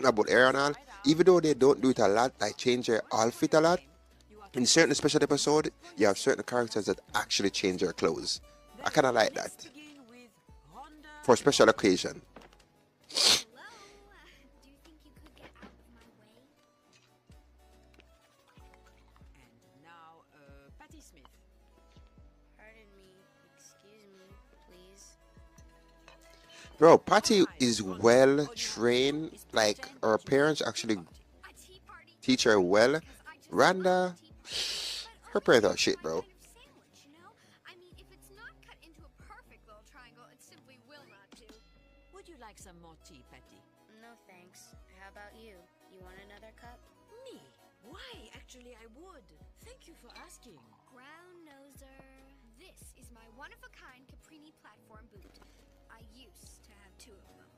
about hair and all. Even though they don't do it a lot, like change their outfit a lot. In certain special episode, you have certain characters that actually change their clothes. I kind of like Let's that begin with Rhonda for and special occasion. Hello? Do you think you could get out of my way? now Patty Smith. Pardon me. Excuse me, please. Bro, Patty Alright, is Rhonda, well all you have to do trained. is Like pretend her that you parents like tea actually party. A tea party? teach her well. Because I just love a Rhonda, tea party. But her only parents if are it's shit, my bro. kind of sandwich, you know? I mean, if it's not cut into a perfect little triangle, it simply will not do. Would you like some more tea, Patty? No thanks. How about you? You want another cup? Me? Why? Actually, I would. Thank you for asking. Brown noser. This is my one-of-a-kind Caprini platform boot. I used to have two of them.